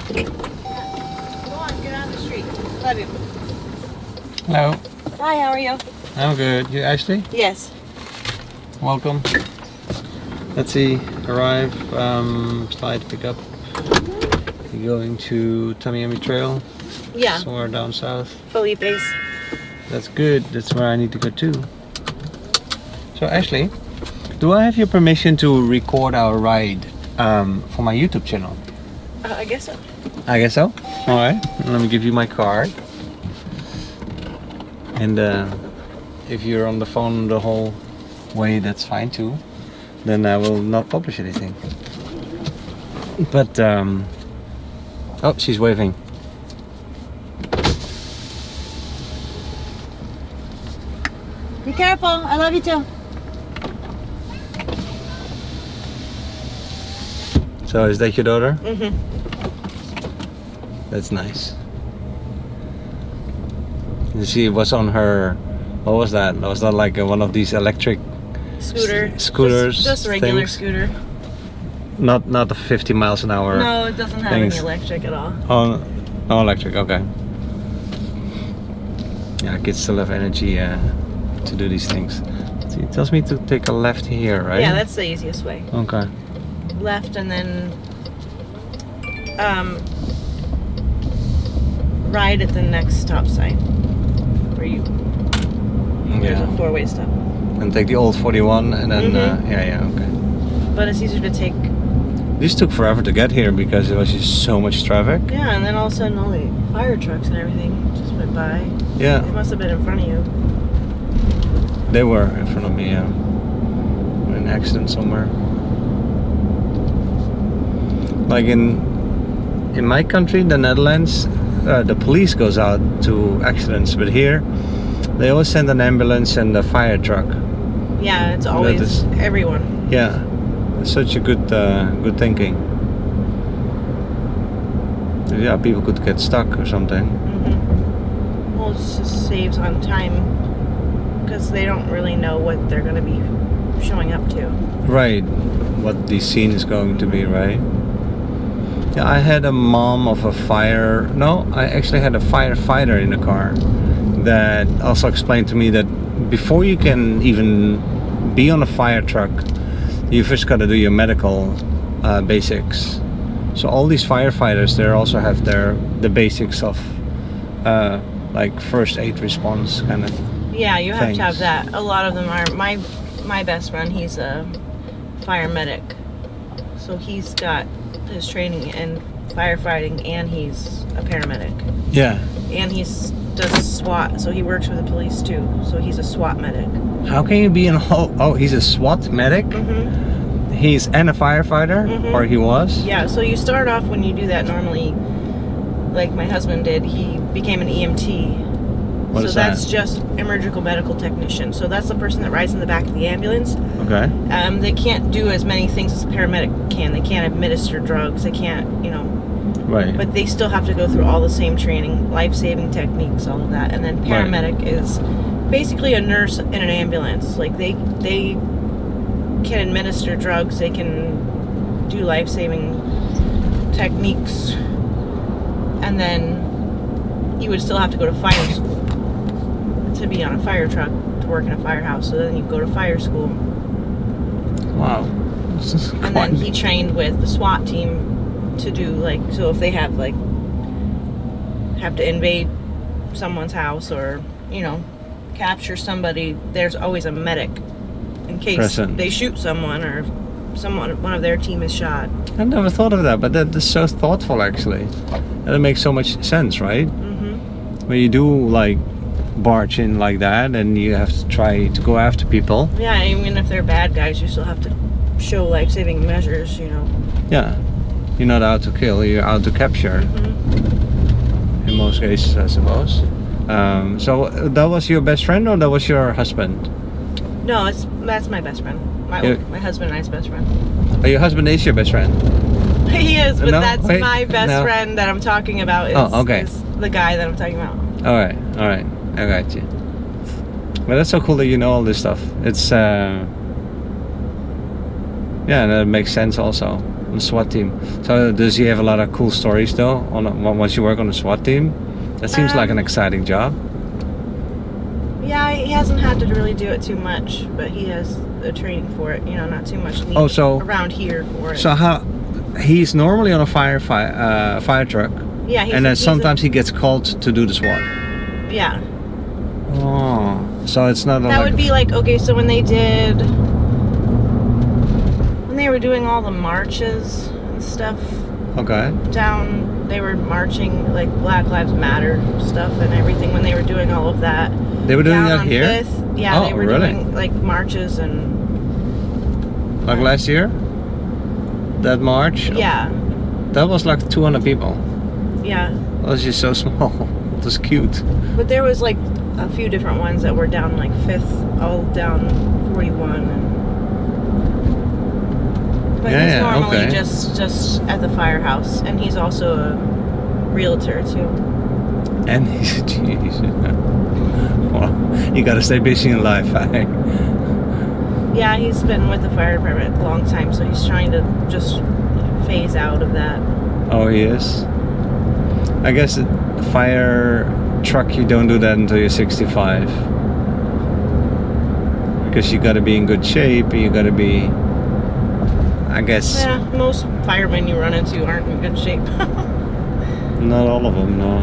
Go on, get on the street. Love you. Hello. Hi, how are you? I'm good. You Ashley? Yes. Welcome. Let's see. Arrive. Slide pick up. You're going to Tamiami Trail. Yeah. Somewhere down south. Felipe's. That's good. That's where I need to go too. So Ashley, do I have your permission to record our ride for my YouTube channel? I guess so. I guess so. All right. Let me give you my card. And if you're on the phone the whole way, that's fine too. Then I will not publish anything. But oh, she's waving. Be careful. I love you too. So is that your daughter? Mm-hmm. That's nice. She was on her. What was that? Was that like one of these electric scooters? Just a regular things? scooter. Not the 50 miles an hour. No, it doesn't have things. any electric at all. Oh, electric. Okay. Yeah, kids still have energy to do these things. See, it tells me to take a left here, right? Yeah, that's the easiest way. Okay. Left and then right at the next stop sign where you there's a four-way stop. And take the old 41 and then yeah, okay. But it's easier to take. This took forever to get here because there was just so much traffic. Yeah, and then all of a sudden all the fire trucks and everything just went by. Yeah. They must have been in front of you. They were in front of me, yeah. An accident somewhere. Like in my country, the Netherlands, the police goes out to accidents, but here they always send an ambulance and a fire truck. Yeah, it's always everyone. Yeah, it's such a good thinking. Yeah, people could get stuck or something. Mm-hmm. Well, it just saves on time because they don't really know what they're going to be showing up to. Right, what the scene is going to be, right? Yeah, I had a mom of a I actually had a firefighter in the car that also explained to me that before you can even be on a fire truck, you first got to do your medical basics. So all these firefighters, they also have the basics of like first aid response kind of. Yeah, you have things. to have that. A lot of them are. My best friend, he's a fire medic, so he's got his training in firefighting, and he's a paramedic. Yeah. And does SWAT, so he works with the police too. So he's a SWAT medic. How can you be in he's a SWAT medic? Mm-hmm. He's a firefighter, or he was? Yeah, so you start off when you do that normally, like my husband did, he became an EMT. What is that? That's just emergency medical technician. So that's the person that rides in the back of the ambulance. Okay. They can't do as many things as a paramedic can. They can't administer drugs. They can't, Right. But they still have to go through all the same training, life-saving techniques, all of that. And then paramedic is basically a nurse in an ambulance. Like they can administer drugs. They can do life-saving techniques. And then you would still have to go to fire school to be on a fire truck, to work in a firehouse. So then you go to fire school. Wow. And then he trained with the SWAT team to do so if they have to invade someone's house or capture somebody, there's always a medic in case they shoot someone or one of their team is shot. I never thought of that, but that is so thoughtful actually. And it makes so much sense, right? Mm-hmm. When you do barge in like that and you have to try to go after people. Yeah, even if they're bad guys, you still have to show life-saving measures, Yeah, you're not out to kill, you're out to capture. In most cases, I suppose. So that was your best friend or that was your husband? No, that's my best friend. My husband and I's best friend. Oh, your husband is your best friend? He is, but No? that's Wait, my best no. friend that I'm talking about is the guy that I'm talking about. All right, I got you. Well, that's so cool that you know all this stuff. It's yeah, that makes sense also. on the SWAT team. So does he have a lot of cool stories though? Once you work on a SWAT team, that seems like an exciting job. Yeah, he hasn't had to really do it too much, but he has a training for it. You know, not too much need around here for it. So how? He's normally on a fire truck. Yeah, and then sometimes he gets called to do the SWAT. Yeah. Oh, so it's not. That would be like, okay, so when they were doing all the marches and stuff. Okay. Down, they were marching like Black Lives Matter stuff and everything. When they were doing all of that. They were doing that on here. 5th, yeah, they were doing like marches and. Like last year. That march. Yeah. That was like 200 people. Yeah. That was just so small. It was cute. But there was like a few different ones that were down like 5th, all down 41. But he's normally just at the firehouse, and he's also a realtor too. And he's, jeez. Well, you gotta stay busy in life, eh? Yeah, he's been with the fire department a long time, so he's trying to just phase out of that. Oh, he is? I guess the fire truck, you don't do that until you're 65. Because you gotta be in good shape, you gotta be, I guess... Yeah, most firemen you run into aren't in good shape. Not all of them, no.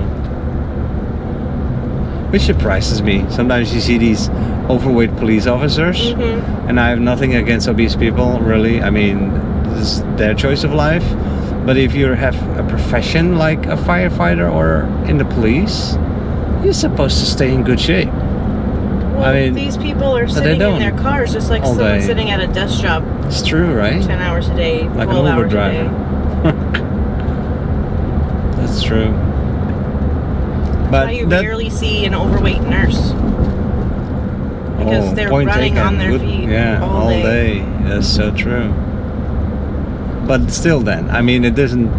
Which surprises me. Sometimes you see these overweight police officers, and I have nothing against obese people, really. I mean, this is their choice of life. But if you have a profession like a firefighter or in the police, you're supposed to stay in good shape. Well, I mean, these people are sitting in their cars just like someone sitting at a desk job. It's true, right? 10 hours a day, like 12 hours a day. That's true. But you rarely see an overweight nurse. Because they're running on their feet all day. That's so true. But still then, I mean, it doesn't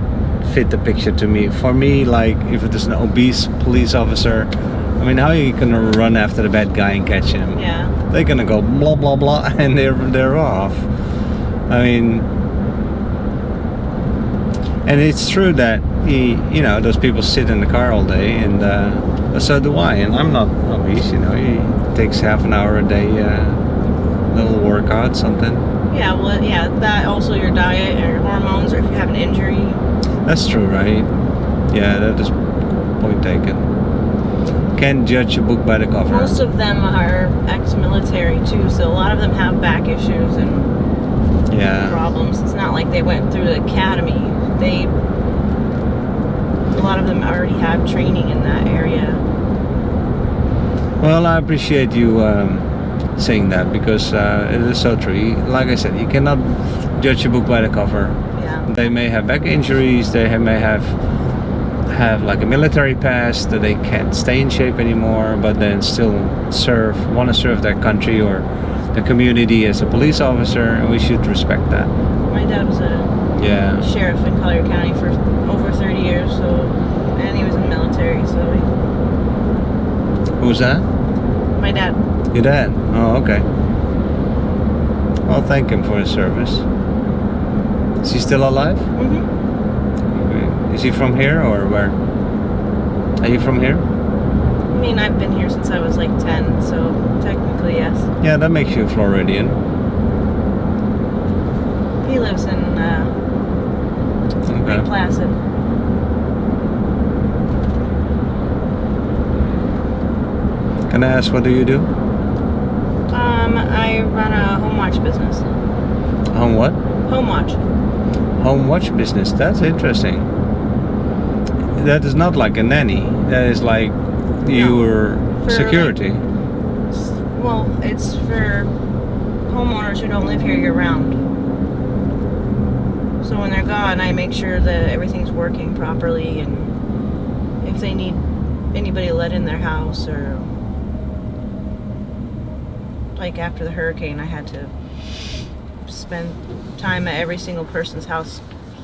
fit the picture to me. For me, like, if it is an obese police officer, I mean, how are you gonna run after the bad guy and catch him? Yeah. They're gonna go blah, blah, blah, and they're off. I mean... And it's true that those people sit in the car all day, and so do I. And I'm not obese, He takes half an hour a day, little workout, something. Yeah, well, yeah, that also your diet or your hormones, or if you have an injury. That's true, right? Yeah, that is point taken. Can't judge a book by the cover. Most of them are ex-military too, so a lot of them have back issues and problems. It's not like they went through the academy. A lot of them already have training in that area. Well, I appreciate you saying that, because it is so true. Like I said, you cannot judge a book by the cover. Yeah. They may have back injuries, they may have like a military past, that they can't stay in shape anymore, but then still want to serve their country or the community as a police officer, and we should respect that. My dad was a sheriff in Collier County for over 30 years, and he was in the military, so Who's that? My dad. Your dad? Oh, okay. Well, thank him for his service. Is he still alive? Mm-hmm. Okay. Is he from here, or where? Are you from here? I mean, I've been here since I was like 10, so technically yes. Yeah, that makes you a Floridian. He lives in Lake Placid. Can I ask, what do you do? I run a home watch business. Home what? Home watch. Home watch business. That's interesting. That is not like a nanny. That is like your security. Well, it's for homeowners who don't live here year-round. So when they're gone, I make sure that everything's working properly, and if they need anybody let in their house, or like after the hurricane, I had to spend time at every single person's house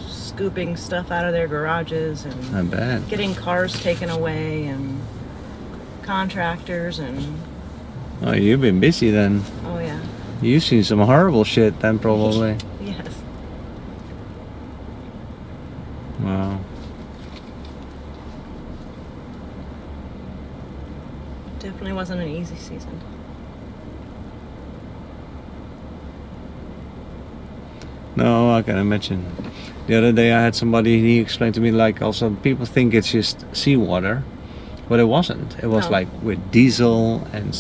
scooping stuff out of their garages and Not bad. getting cars taken away, and contractors, and Oh, you've been busy then. oh yeah. You've seen some horrible shit then, probably. Yes. Wow. Definitely wasn't an easy season. No, I can imagine. The other day I had somebody, he explained to me like also people think it's just seawater, but it wasn't. It was No. like with diesel and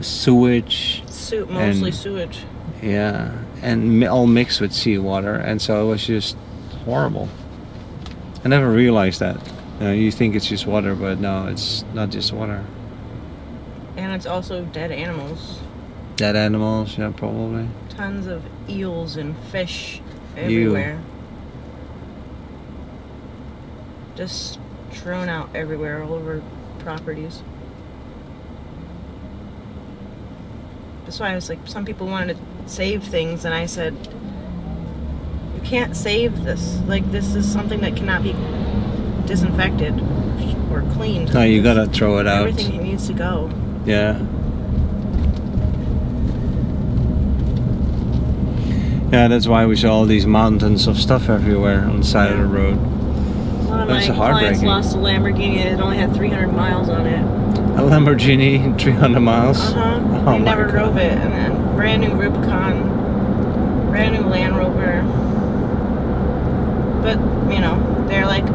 sewage. Mostly and, sewage. Yeah, and all mixed with seawater, and so it was just horrible. I never realized that. You think it's just water, but no, it's not just water. And it's also dead animals. Dead animals, yeah, probably. Tons of eels and fish everywhere. Just thrown out everywhere, all over properties. That's why I was like, some people wanted to save things, and I said, you can't save this. Like, this is something that cannot be disinfected or cleaned. No, you gotta throw it out. Everything needs to go. Yeah. Yeah, that's why we saw all these mountains of stuff everywhere on the side of the road. One of That's my clients heartbreaking. lost a Lamborghini and it only had 300 miles on it. A Lamborghini, 300 miles? Uh-huh. Oh, They my never God. drove it. And then brand new Rubicon, brand new Land Rover. But, you know, they're like,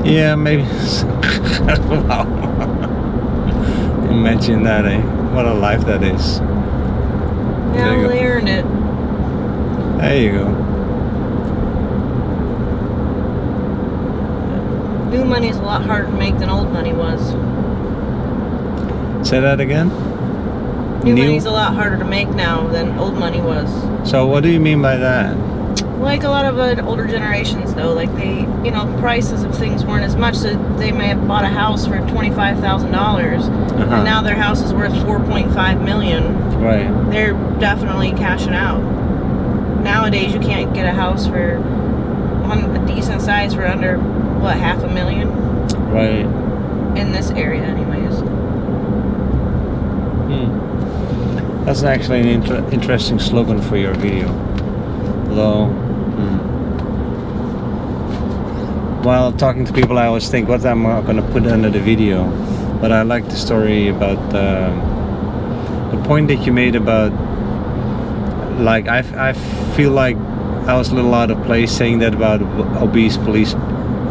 Yeah, maybe. Wow. Imagine that, eh? What a life that is. There yeah, you go. they earned it. There you go. New money is a lot harder to make than old money was. Say that again? New money's a lot harder to make now than old money was. So what do you mean by that? Like a lot of older generations, though, like they, you know, prices of things weren't as much. So they may have bought a house for $25,000, and now their house is worth $4.5 million. Right. They're definitely cashing out. Nowadays, you can't get a house for a decent size for under what, $500,000 Right. in this area, anyways. That's actually an interesting slogan for your video. Though, while talking to people, I always think what I'm going to put under the video. But I like the story about the point that you made about, like, I feel like I was a little out of place saying that about obese police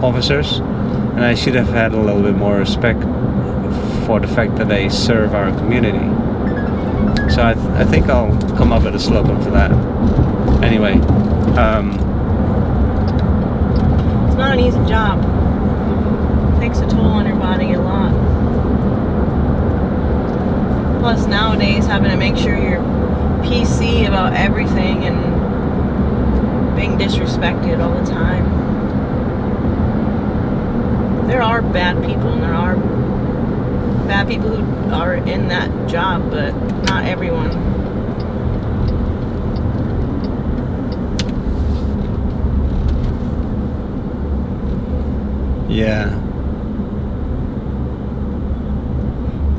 officers, and I should have had a little bit more respect for the fact that they serve our community. So I think I'll come up with a slogan for that. Anyway, It's not an easy job. It takes a toll on your body a lot. Plus nowadays, having to make sure you're PC about everything and being disrespected all the time. There are bad people, and there are bad people who are in that job, but not everyone. yeah.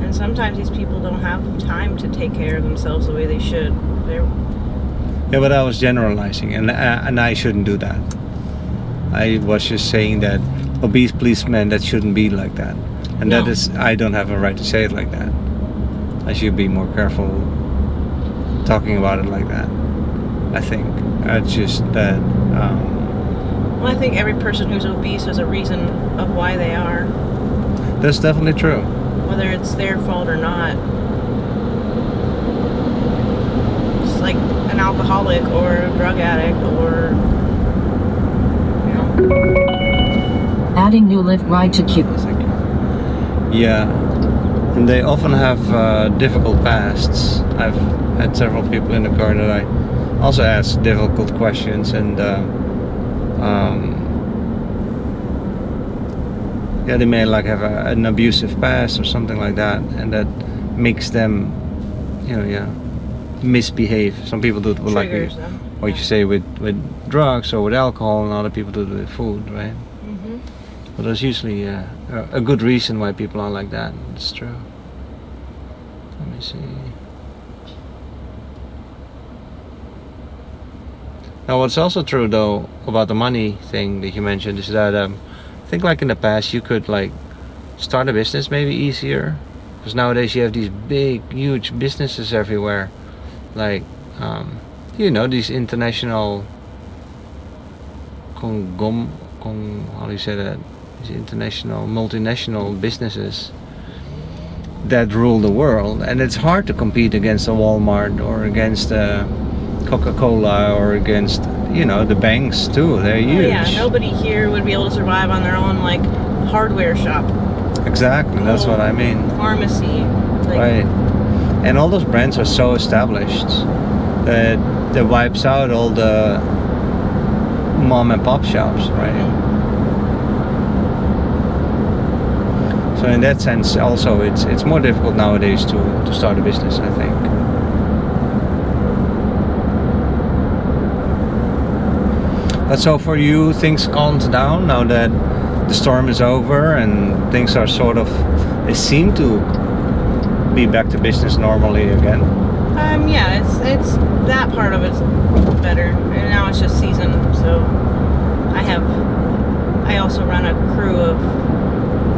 And sometimes these people don't have time to take care of themselves the way they should. Yeah, but I was generalizing, and I shouldn't do that. I was just saying that obese policemen, that shouldn't be like that, and No. that is, I don't have a right to say it like that. I should be more careful talking about it like that. I think it's just that. Well, I think every person who's obese has a reason of why they are, That's definitely true. whether it's their fault or not. Just like an alcoholic or a drug addict or, you know. Adding new lift ride to queue. Yeah, and they often have difficult pasts. I've had several people in the car that I also ask difficult questions, and yeah, they may like have an abusive past or something like that, and that makes them, misbehave. Some people do it with like Triggers them. what you say with drugs or with alcohol, and other people do it with food, right? Mm-hmm. But there's usually a good reason why people are like that. It's true. Let me see. Now, what's also true though about the money thing that you mentioned is that I think like in the past you could like start a business maybe easier, because nowadays you have these big, huge businesses everywhere, like these international how do you say that? These international, multinational businesses that rule the world, and it's hard to compete against a Walmart or against Coca-Cola or against the banks too. They're huge. Oh, yeah, nobody here would be able to survive on their own like hardware shop. Exactly, that's what I mean. Pharmacy. Like, Right. And all those brands are so established that wipes out all the mom and pop shops, right? So in that sense, also it's more difficult nowadays to start a business, I think. But so for you, things calmed down now that the storm is over and things are they seem to be back to business normally again. Yeah, it's that part of it's better, and now it's just season. So I also run a crew of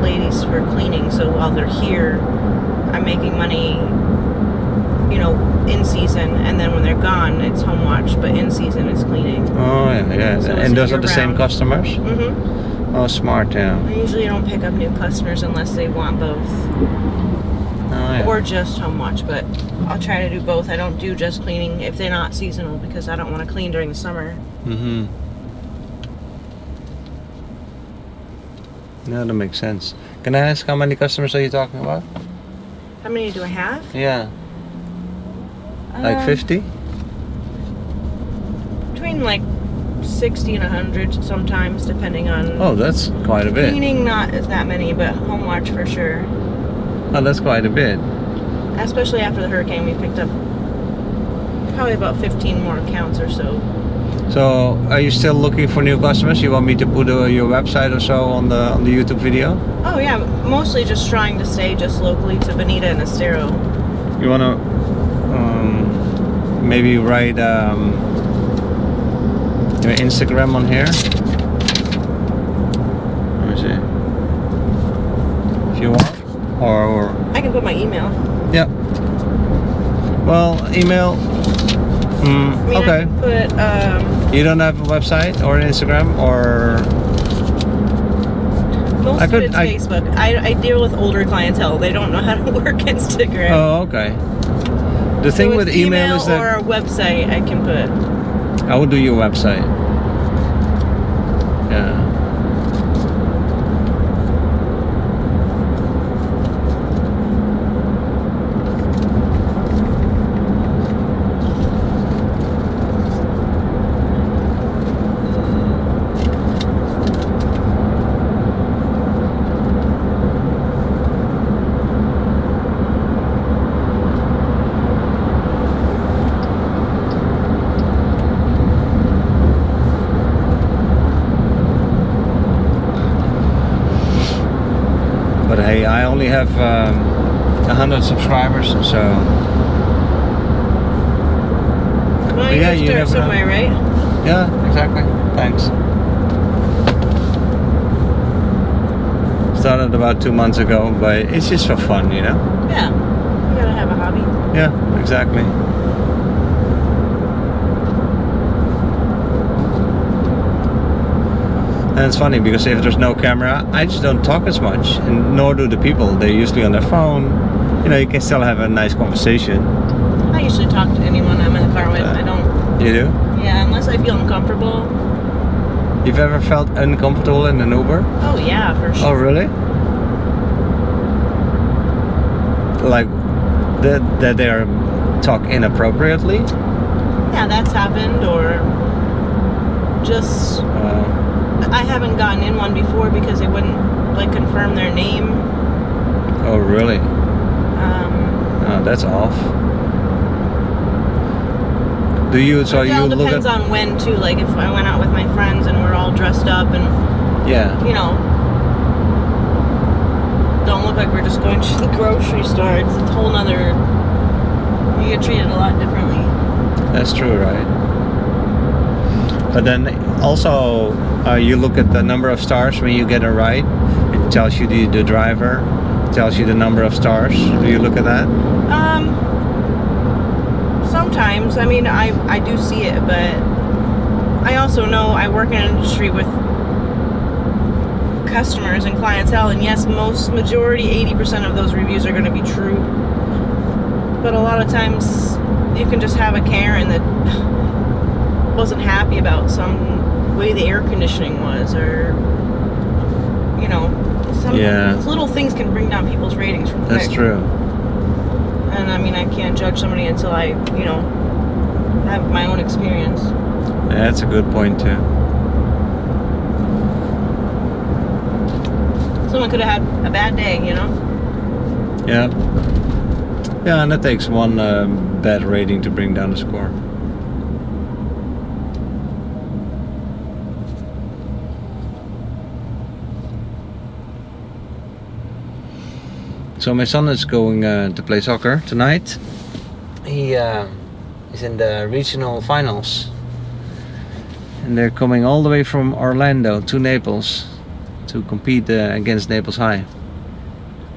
ladies for cleaning. So while they're here, I'm making money, in season, and then when they're gone, it's home watch. But in season, it's cleaning. Oh yeah. So and those are the same year-round. customers? Mm-hmm. Oh, smart, yeah. I usually don't pick up new customers unless they want both. Oh, yeah. Or just home watch, but I'll try to do both. I don't do just cleaning if they're not seasonal, because I don't want to clean during the summer. Mm-hmm. No, that makes sense. Can I ask how many customers are you talking about? How many do I have? Yeah. Like 50? Between like 60 and 100 sometimes, depending on... Oh, that's quite a bit. Cleaning, not as that many, but home watch for sure. Oh, that's quite a bit. Especially after the hurricane, we picked up probably about 15 more accounts or so. So, are you still looking for new customers? You want me to put your website or so on the YouTube video? Oh yeah, mostly just trying to stay just locally to Bonita and Estero. You want to maybe write your Instagram on here? Let me see. If you want. Or I can put my email. yeah. Well, email. I mean, Okay. I can put, You don't have a website or an Instagram or? most I of could- it's I- Facebook. I deal with older clientele. They don't know how to work Instagram. Oh, okay. The thing So with it's email is or that a website I can put. I would do your website. Yeah. But hey, I only have 100 subscribers, so Well, you yeah, gotta you start never know. somewhere, right? yeah, exactly. Thanks. Started about 2 months ago, but it's just for fun, Yeah. You gotta have a hobby. Yeah, exactly. And it's funny because if there's no camera, I just don't talk as much, and nor do the people. They're usually on their phone. You can still have a nice conversation. I usually talk to anyone I'm in the car with. I don't. You do? Yeah, unless I feel uncomfortable. You've ever felt uncomfortable in an Uber? Oh yeah, for Oh, sure. really? Like that they are talk inappropriately? Yeah, that's happened. Or just I haven't gotten in one before because they wouldn't like confirm their name. Oh, really? Oh, that's off. Do you? So It you all look depends at? on when too. Like if I went out with my friends and we're all dressed up and Yeah. don't look like we're just going to the grocery store. It's a whole nother. You get treated a lot differently. That's true, right? But then also, you look at the number of stars when you get a ride. It tells you the driver, tells you the number of stars. Do you look at that? Sometimes. I mean, I do see it, but I also know I work in an industry with customers and clientele, and yes, majority, 80% of those reviews are going to be true. But a lot of times, you can just have a Karen that wasn't happy about some way the air conditioning was, or you know, some little things can bring down people's ratings from quick. That's true. And I mean, I can't judge somebody until I, you know, have my own experience. Yeah, that's a good point too. Someone could have had a bad day, you know. Yeah. Yeah, and it takes one bad rating to bring down the score. So my son is going to play soccer tonight. He is in the regional finals. And they're coming all the way from Orlando to Naples to compete against Naples High.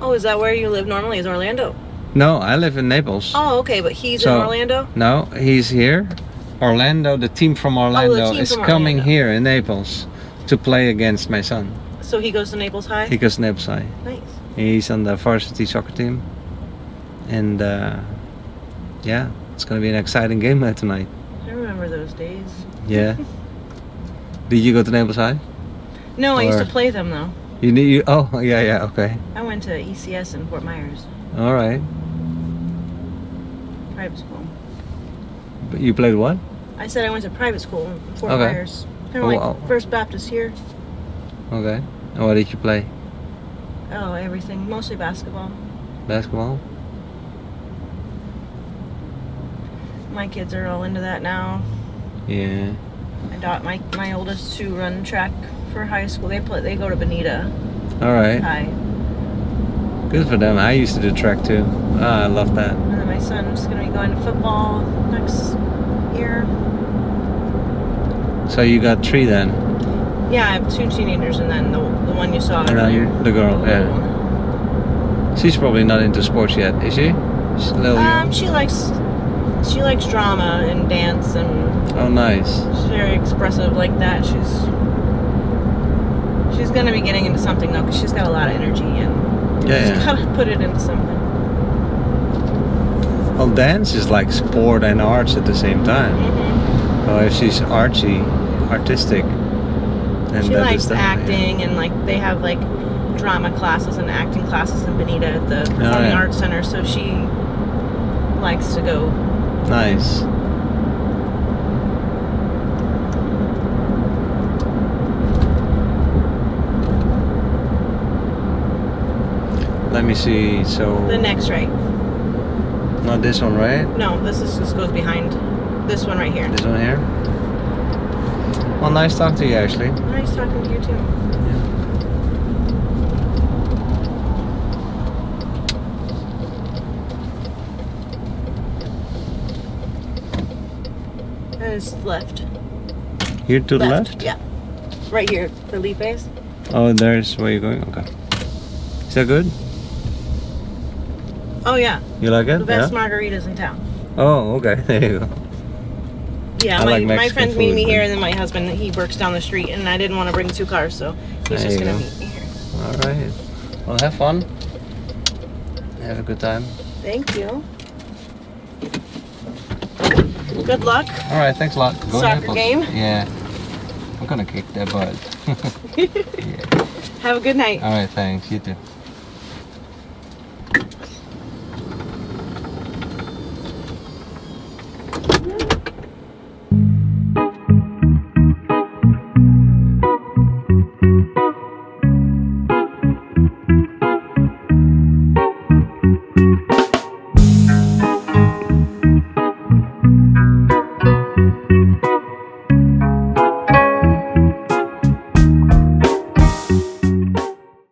Oh, is that where you live normally? Is Orlando? No, I live in Naples. Oh, okay, but he's in Orlando? No, he's here. Orlando, the team from Orlando is coming here in Naples to play against my son. So he goes to Naples High? He goes to Naples High. Nice. He's on the varsity soccer team. And yeah, it's going to be an exciting game tonight. I remember those days. Yeah. Did you go to Naples High? No, I used to play them though. Oh, yeah, okay. I went to ECS in Fort Myers. All right. Private school. But you played what? I said I went to private school in Fort Okay. Myers. Kind of like First Baptist here. Okay. And what did you play? Oh, everything. Mostly basketball. Basketball? My kids are all into that now. Yeah. My oldest two run track for high school. They go to Bonita All right. High. Good for them. I used to do track too. I love that. And then my son's going to be going to football next year. So you got 3 then? Yeah, I have 2 teenagers and then the one you saw And earlier. then the girl, yeah. She's probably not into sports yet, is she? She's a little young. She likes drama and dance, and Oh, nice. she's very expressive like that. She's going to be getting into something though, because she's got a lot of energy and she's got to put it into something. Well, dance is like sport and arts at the same time. Mm-hmm. Oh, if she's artistic, then She that likes is definitely- acting, and like they have like drama classes and acting classes in Bonita at the Performing Arts Center, so she likes to go. Nice. Let me see. So The next right. not this one, right? No, this goes behind this one right here. This one here. Well, nice talking to you, Ashley. Nice talking to you too. And it's left. Here to the left? Yeah. Right here, Felipe's. Oh, there's where you're going. Okay. Is that good? Oh yeah, You like it? the best Yeah. margaritas in town. Oh, okay. There you go. Yeah, I my, like my Mexican friend's meeting me food, here, but- and then my husband, he works down the street, and I didn't want to bring 2 cars, so he's There just you gonna go. meet me here. All right. Well, have fun. Have a good time. Thank you. Good luck. All right. Thanks a lot. Go Soccer Naples. game? Yeah. I'm gonna kick their butt. Yeah. Have a good night. All right. Thanks. You too.